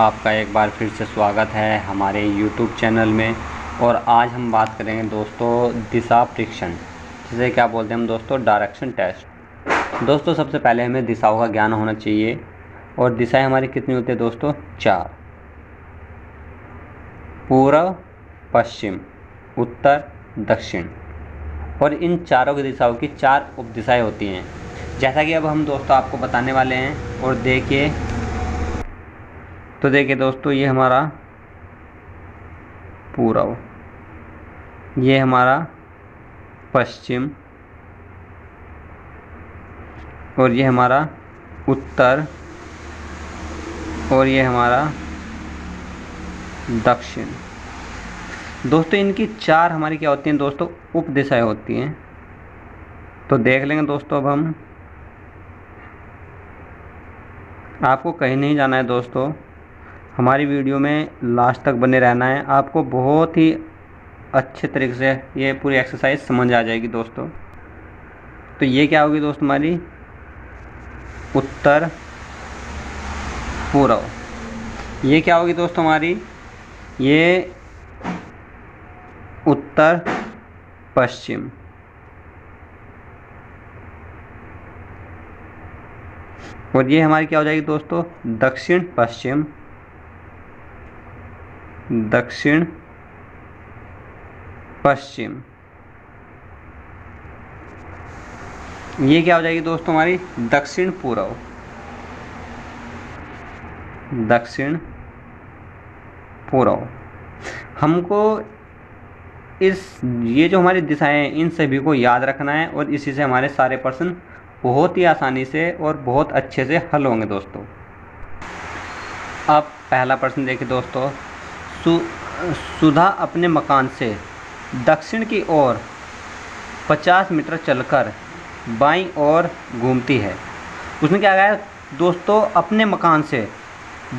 आपका एक बार फिर से स्वागत है हमारे YouTube चैनल में। और आज हम बात करेंगे दोस्तों दिशा परीक्षण, जिसे क्या बोलते हैं हम दोस्तों, डायरेक्शन टेस्ट। दोस्तों सबसे पहले हमें दिशाओं का ज्ञान होना चाहिए। और दिशाएं हमारी कितनी होती है दोस्तों? 4। पूर्व, पश्चिम, उत्तर, दक्षिण। और इन चारों की दिशाओं की 4 उपदिशाएं होती हैं, जैसा कि अब हम दोस्तों आपको बताने वाले हैं। और देखिए दोस्तों, ये हमारा पूर्व, ये हमारा पश्चिम, और ये हमारा उत्तर, और ये हमारा दक्षिण। दोस्तों इनकी 4 हमारी क्या होती हैं दोस्तों? उपदिशाएं होती हैं। तो देख लेंगे दोस्तों। अब हम आपको कहीं नहीं जाना है दोस्तों, हमारी वीडियो में लास्ट तक बने रहना है। आपको बहुत ही अच्छे तरीके से ये पूरी एक्सरसाइज समझ आ जाएगी दोस्तों। तो ये क्या होगी दोस्तों? हमारी उत्तर पूर्व। ये क्या होगी दोस्तों? हमारी ये उत्तर पश्चिम। और ये हमारी क्या हो जाएगी दोस्तों? दक्षिण पश्चिम, दक्षिण पश्चिम। ये क्या हो जाएगी दोस्तों? हमारी दक्षिण पूर्व, दक्षिण पूर्व। हमको ये जो हमारी दिशाएं हैं इन सभी को याद रखना है, और इसी से हमारे सारे प्रश्न बहुत ही आसानी से और बहुत अच्छे से हल होंगे दोस्तों। अब पहला प्रश्न देखिए दोस्तों। सुधा अपने मकान से दक्षिण की ओर 50 मीटर चलकर बाईं ओर घूमती है। उसने क्या कहा है दोस्तों? अपने मकान से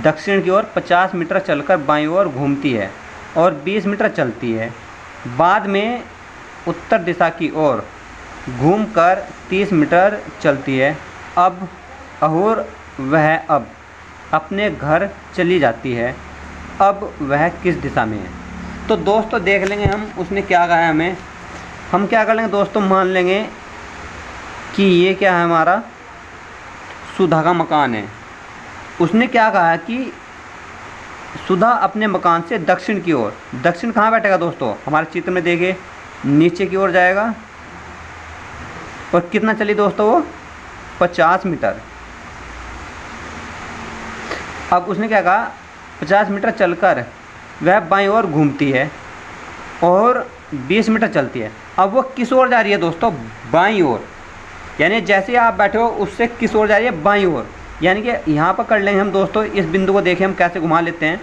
दक्षिण की ओर 50 मीटर चलकर बाईं ओर घूमती है और 20 मीटर चलती है। बाद में उत्तर दिशा की ओर घूमकर 30 मीटर चलती है। और वह अब अपने घर चली जाती है। अब वह किस दिशा में है? तो दोस्तों देख लेंगे हम उसने क्या कहा है हमें। हम क्या कर लेंगे दोस्तों? मान लेंगे कि ये क्या है, हमारा सुधा का मकान है। उसने क्या कहा है कि सुधा अपने मकान से दक्षिण की ओर, दक्षिण कहाँ बैठेगा दोस्तों? हमारे चित्र में देखिए नीचे की ओर जाएगा। और कितना चली दोस्तों? वो 50 मीटर। अब उसने क्या कहा? 50 मीटर चलकर वह बाईं ओर घूमती है और 20 मीटर चलती है। अब वो किस ओर जा रही है दोस्तों? बाईं ओर। यानी जैसे आप बैठे हो उससे किस ओर जा रही है? बाईं ओर। यानी कि यहाँ पर कर लेंगे हम दोस्तों। इस बिंदु को देखिए हम कैसे घुमा लेते हैं।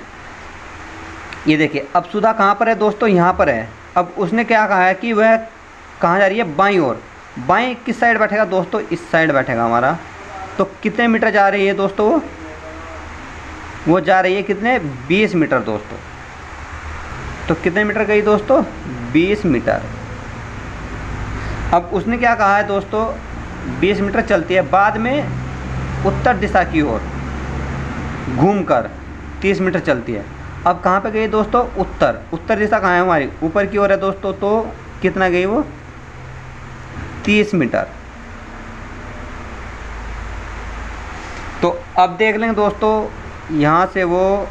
ये देखिए अब सुधा कहाँ पर है दोस्तों? यहाँ पर है। अब उसने क्या कहा है कि वह कहाँ जा रही है? बाईं ओर। बाईं किस साइड बैठेगा दोस्तों? इस साइड बैठेगा हमारा। तो कितने मीटर जा रही है दोस्तों? वो जा रही है कितने? 20 मीटर दोस्तों। तो कितने मीटर गई दोस्तों? 20 मीटर। अब उसने क्या कहा है दोस्तों? 20 मीटर चलती है। बाद में उत्तर दिशा की ओर घूमकर 30 मीटर चलती है। अब कहाँ पे गई दोस्तों? उत्तर। उत्तर दिशा कहाँ है हमारी? ऊपर की ओर है दोस्तों। तो कितना गई वो? 30 मीटर। तो अब देख लेंगे दोस्तों यहाँ से वो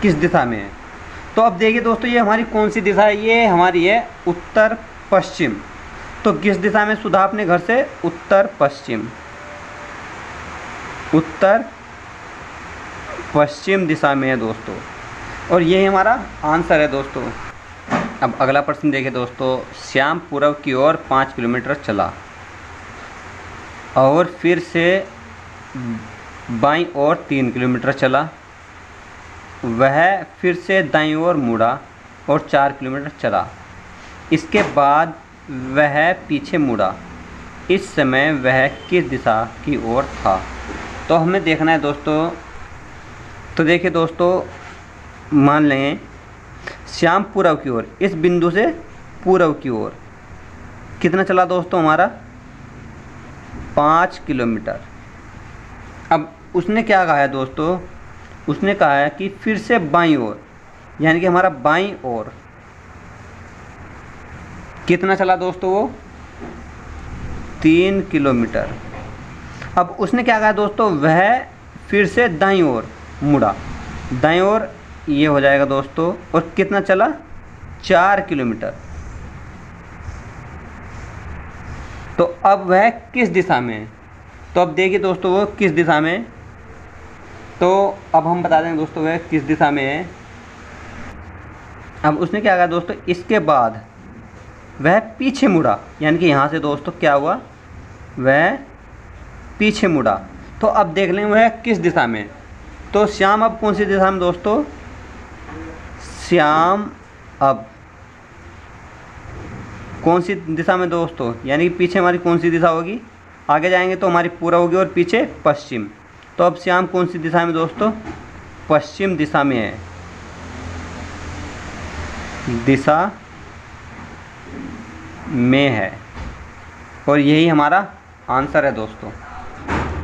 किस दिशा में है। तो अब देखिए दोस्तों ये हमारी कौन सी दिशा है? ये हमारी है उत्तर पश्चिम। तो किस दिशा में सुधा अपने घर से? उत्तर पश्चिम, उत्तर पश्चिम दिशा में है दोस्तों। और यही हमारा आंसर है दोस्तों। अब अगला प्रश्न देखिए दोस्तों। श्याम पूर्व की ओर 5 किलोमीटर चला और फिर से बाईं ओर 3 किलोमीटर चला। वह फिर से दाईं ओर मुड़ा और 4 किलोमीटर चला। इसके बाद वह पीछे मुड़ा। इस समय वह किस दिशा की ओर था? तो हमें देखना है दोस्तों। तो देखिए दोस्तों, मान लें श्याम पूर्व की ओर, इस बिंदु से पूर्व की ओर कितना चला दोस्तों? हमारा 5 किलोमीटर। अब उसने क्या कहा है दोस्तों? उसने कहा है कि फिर से बाईं ओर, यानी कि हमारा बाईं ओर कितना चला दोस्तों, वो 3 किलोमीटर। अब उसने क्या कहा दोस्तों, वह फिर से दाईं ओर मुड़ा, दाईं ओर ये हो जाएगा दोस्तों, और कितना चला 4 किलोमीटर। तो अब वह किस दिशा में है, तो अब देखिए दोस्तों वो किस दिशा में है। तो अब हम बता देंगे दोस्तों वह किस दिशा में है। अब उसने क्या कहा दोस्तों, इसके बाद वह पीछे मुड़ा, यानी कि यहाँ से दोस्तों क्या हुआ, वह पीछे मुड़ा। तो अब देख लेंगे वह किस दिशा में। तो श्याम अब कौन सी दिशा में दोस्तों, श्याम अब कौन सी दिशा में दोस्तों, यानी कि पीछे हमारी कौन सी दिशा होगी, आगे जाएंगे तो हमारी पूरा होगी और पीछे पश्चिम। तो अब श्याम कौन सी दिशा में दोस्तों, पश्चिम दिशा में है, दिशा में है, और यही हमारा आंसर है दोस्तों।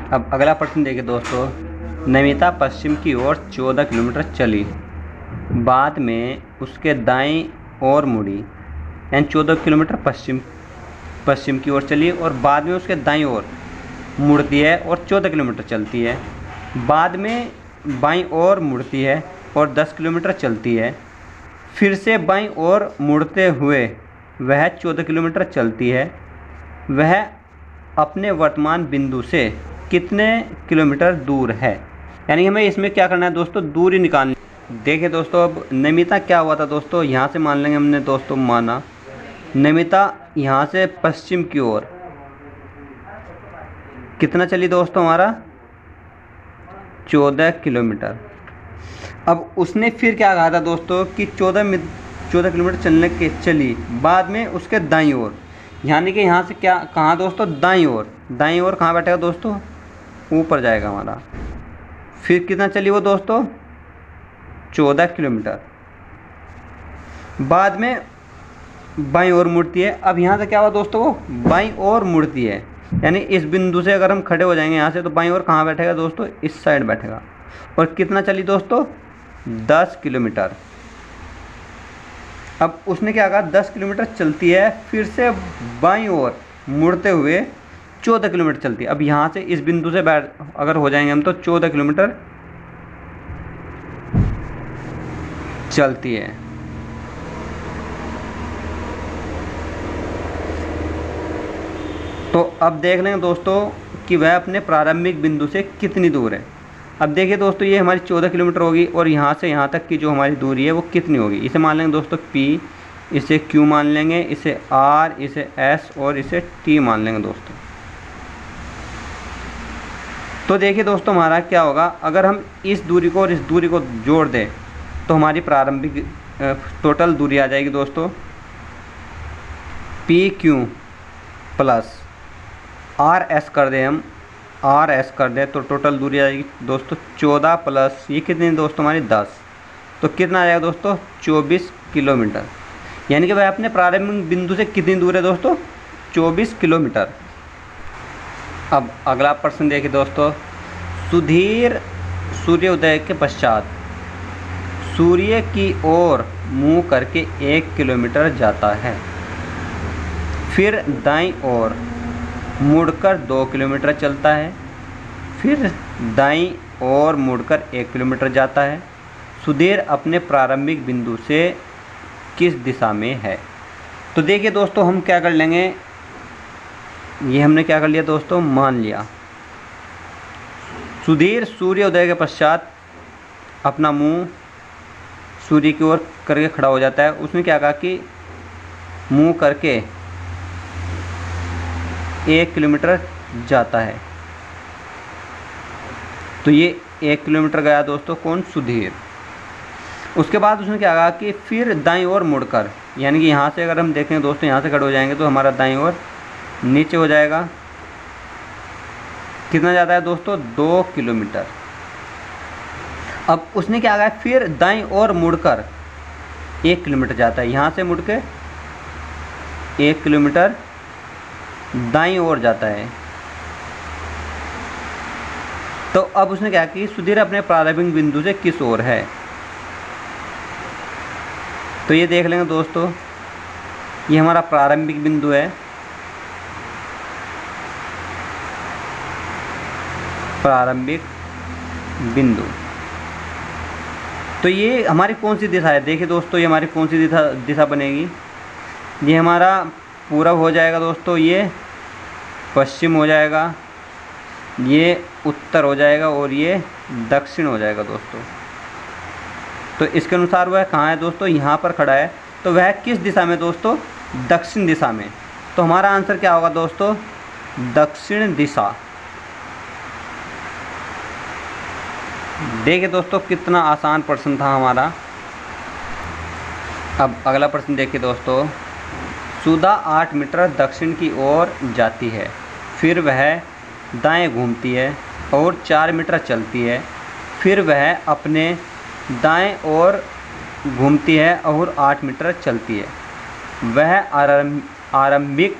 अब अगला प्रश्न देखिए दोस्तों, नमिता पश्चिम की ओर 14 किलोमीटर चली, बाद में उसके दाईं ओर मुड़ी, यानी 14 किलोमीटर पश्चिम की ओर चली और बाद में उसके दाईं ओर मुड़ती है और 14 किलोमीटर चलती है, बाद में बाईं ओर मुड़ती है और 10 किलोमीटर चलती है, फिर से बाईं ओर मुड़ते हुए वह 14 किलोमीटर चलती है। वह अपने वर्तमान बिंदु से कितने किलोमीटर दूर है, यानी हमें इसमें क्या करना है दोस्तों, दूरी निकालनी। देखिए दोस्तों अब नमिता क्या हुआ था दोस्तों, यहाँ से मान लेंगे हमने दोस्तों, माना नमिता यहाँ से पश्चिम की ओर कितना चली दोस्तों, हमारा 14 किलोमीटर। अब उसने फिर क्या कहा था दोस्तों कि 14 किलोमीटर चलने के चली, बाद में उसके दाईं ओर, यानी कि यहाँ से क्या कहाँ दोस्तों, दाईं ओर। दाईं ओर कहाँ बैठेगा दोस्तों, ऊपर जाएगा हमारा। फिर कितना चली वो दोस्तों, 14 किलोमीटर, बाद में बाईं ओर मुड़ती है। अब यहाँ से क्या हुआ दोस्तों, वो बाईं ओर मुड़ती है, यानी इस बिंदु से अगर हम खड़े हो जाएंगे यहाँ से, तो बाईं ओर कहाँ बैठेगा दोस्तों, इस साइड बैठेगा। और कितना चली दोस्तों, 10 किलोमीटर। अब उसने क्या कहा, 10 किलोमीटर चलती है, फिर से बाईं ओर मुड़ते हुए 14 किलोमीटर चलती है। अब यहाँ से इस बिंदु से अगर हो जाएंगे हम, तो 14 किलोमीटर चलती है। तो अब देख लेंगे दोस्तों कि वह अपने प्रारंभिक बिंदु से कितनी दूर है। अब देखिए दोस्तों ये हमारी 14 किलोमीटर होगी और यहाँ से यहाँ तक की जो हमारी दूरी है वो कितनी होगी, इसे मान लेंगे दोस्तों P, इसे Q मान लेंगे, इसे R, इसे S और इसे T मान लेंगे दोस्तों। तो देखिए दोस्तों हमारा क्या होगा, अगर हम इस दूरी को और इस दूरी को जोड़ दें तो हमारी प्रारंभिक टोटल दूरी आ जाएगी दोस्तों PQ प्लस RS कर दें हम, RS कर दें तो टोटल दूरी आ जाएगी दोस्तों 14 प्लस ये कितनी दोस्तों हमारी 10, तो कितना आ जाएगा दोस्तों 24 किलोमीटर। यानी कि वह अपने प्रारंभिक बिंदु से कितनी दूर है दोस्तों, 24 किलोमीटर। अब अगला प्रश्न देखिए दोस्तों, सुधीर सूर्योदय के पश्चात सूर्य की ओर मुँह करके 1 किलोमीटर जाता है, फिर दाईं ओर मुड़कर 2 किलोमीटर चलता है, फिर दाईं ओर मुड़कर 1 किलोमीटर जाता है। सुधीर अपने प्रारंभिक बिंदु से किस दिशा में है। तो देखिए दोस्तों हम क्या कर लेंगे, ये हमने क्या कर लिया दोस्तों, मान लिया सुधीर सूर्योदय के पश्चात अपना मुंह सूर्य की ओर करके खड़ा हो जाता है। उसने क्या कहा कि मुंह करके 1 किलोमीटर जाता है, तो ये 1 किलोमीटर गया दोस्तों कौन, सुधीर। उसके बाद उसने क्या कहा कि फिर दाईं ओर मुड़कर, यानी कि यहाँ से अगर हम देखें दोस्तों, यहाँ से खड़े हो जाएंगे तो हमारा दाईं ओर नीचे हो जाएगा, कितना जाता है दोस्तों 2 किलोमीटर। अब उसने क्या कहा, फिर दाईं ओर मुड़कर 1 किलोमीटर जाता है, यहाँ से मुड़ के 1 किलोमीटर दाईं ओर जाता है। तो अब उसने क्या कि सुधीर अपने प्रारंभिक बिंदु से किस ओर है, तो ये देख लेंगे दोस्तों, ये हमारा प्रारंभिक बिंदु है, प्रारंभिक बिंदु। तो ये हमारी कौन सी दिशा है, देखिए दोस्तों ये हमारी कौन सी दिशा बनेगी, ये हमारा पूरब हो जाएगा दोस्तों, ये पश्चिम हो जाएगा, ये उत्तर हो जाएगा और ये दक्षिण हो जाएगा दोस्तों। तो इसके अनुसार वह कहाँ है दोस्तों, यहाँ पर खड़ा है, तो वह किस दिशा में दोस्तों, दक्षिण दिशा में। तो हमारा आंसर क्या होगा दोस्तों, दक्षिण दिशा। देखिए दोस्तों कितना आसान प्रश्न था हमारा। अब अगला प्रश्न देखिए दोस्तों, सुधा 8 मीटर दक्षिण की ओर जाती है, फिर वह दाएं घूमती है और 4 मीटर चलती है, फिर वह अपने दाएं ओर घूमती है और 8 मीटर चलती है, वह आरंभिक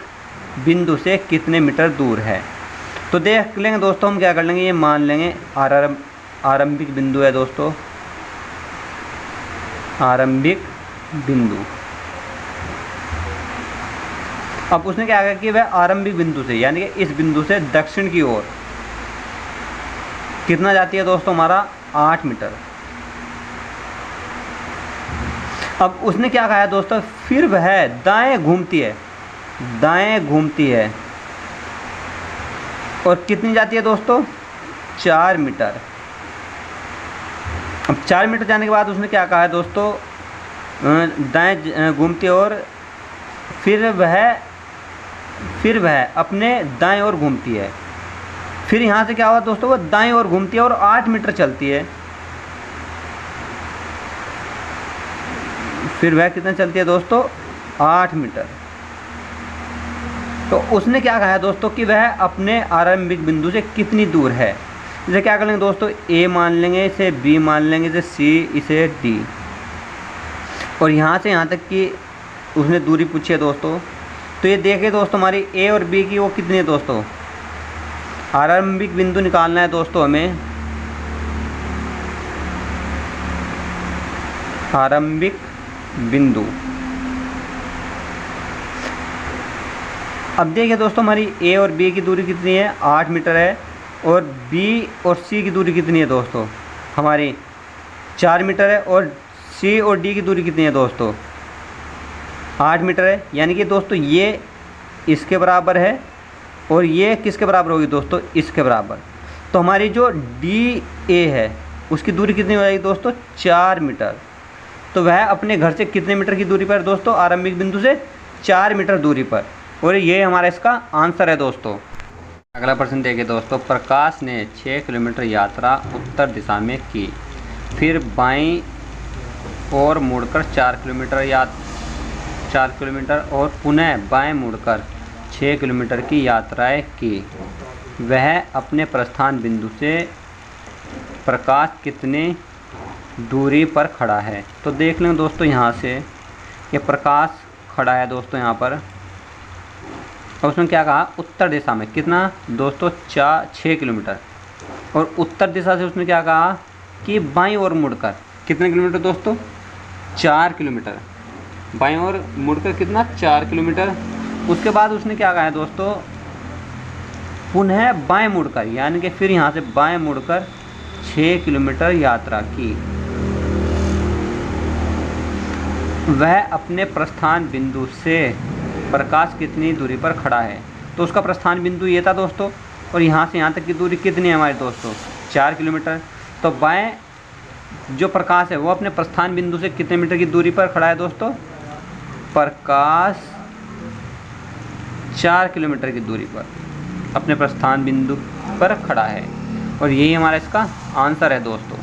बिंदु से कितने मीटर दूर है। तो देख लेंगे दोस्तों, हम क्या कर लेंगे, ये मान लेंगे आरंभिक बिंदु है दोस्तों, आरंभिक बिंदु। अब उसने क्या कहा कि वह आरंभिक बिंदु से यानी कि इस बिंदु से दक्षिण की ओर कितना जाती है दोस्तों, हमारा 8 मीटर। अब उसने क्या कहा है दोस्तों, फिर वह दाएं घूमती है, दाएं घूमती है और कितनी जाती है दोस्तों, 4 मीटर। अब 4 मीटर जाने के बाद उसने क्या कहा है दोस्तों, दाएं घूमती है और फिर वह अपने दाएं ओर घूमती है, फिर यहाँ से क्या हुआ दोस्तों, वो दाएं ओर घूमती है और 8 मीटर चलती है, फिर वह कितना चलती है दोस्तों, 8 मीटर। तो उसने क्या कहा है दोस्तों कि वह अपने आरंभिक बिंदु से कितनी दूर है। इसे क्या कर लेंगे दोस्तों, ए मान लेंगे, इसे बी मान लेंगे, इसे सी, इसे डी, और यहाँ से यहाँ तक की उसने दूरी पूछी है दोस्तों। तो ये देखिए दोस्तों, हमारी ए और बी की वो कितनी है दोस्तों, आरंभिक बिंदु निकालना है दोस्तों हमें, आरंभिक बिंदु। अब देखिए दोस्तों, हमारी ए और बी की दूरी कितनी है, 8 मीटर है, और बी और सी की दूरी कितनी है दोस्तों, हमारी 4 मीटर है, और सी और डी की दूरी कितनी है दोस्तों, 8 मीटर है। यानी कि दोस्तों ये इसके बराबर है और ये किसके बराबर होगी दोस्तों, इसके बराबर। तो हमारी जो डी ए है उसकी दूरी कितनी हो जाएगी दोस्तों, 4 मीटर। तो वह अपने घर से कितने मीटर की दूरी पर दोस्तों, आरंभिक बिंदु से 4 मीटर दूरी पर, और ये हमारा इसका आंसर है दोस्तों। अगला प्रश्न देखिए दोस्तों, प्रकाश ने 6 किलोमीटर यात्रा उत्तर दिशा में की, फिर बाईं ओर मुड़कर 4 किलोमीटर और पुनः बाएं मुड़कर 6 किलोमीटर की यात्राएं की। वह अपने प्रस्थान बिंदु से प्रकाश कितने दूरी पर खड़ा है। तो देख लें दोस्तों, यहाँ से ये प्रकाश खड़ा है दोस्तों यहाँ पर, और उसने क्या कहा, उत्तर दिशा में कितना दोस्तों, 6 किलोमीटर, और उत्तर दिशा से उसने क्या कहा कि बाईं ओर मुड़कर कितने किलोमीटर दोस्तों, 4 किलोमीटर, बाईं ओर मुड़कर कितना, 4 किलोमीटर। उसके बाद उसने क्या कहा है दोस्तों, पुनः बाएं मुड़कर, यानी कि फिर यहाँ से बाएं मुड़कर 6 किलोमीटर यात्रा की। वह अपने प्रस्थान बिंदु से प्रकाश कितनी दूरी पर खड़ा है। तो उसका प्रस्थान बिंदु ये था दोस्तों, और यहाँ से यहाँ तक की दूरी कितनी है हमारे दोस्तों, 4 किलोमीटर। तो बाएं जो प्रकाश है वो अपने प्रस्थान बिंदु से कितने मीटर की दूरी पर खड़ा है दोस्तों, प्रकाश 4 किलोमीटर की दूरी पर अपने प्रस्थान बिंदु पर खड़ा है, और यही हमारा इसका आंसर है दोस्तों।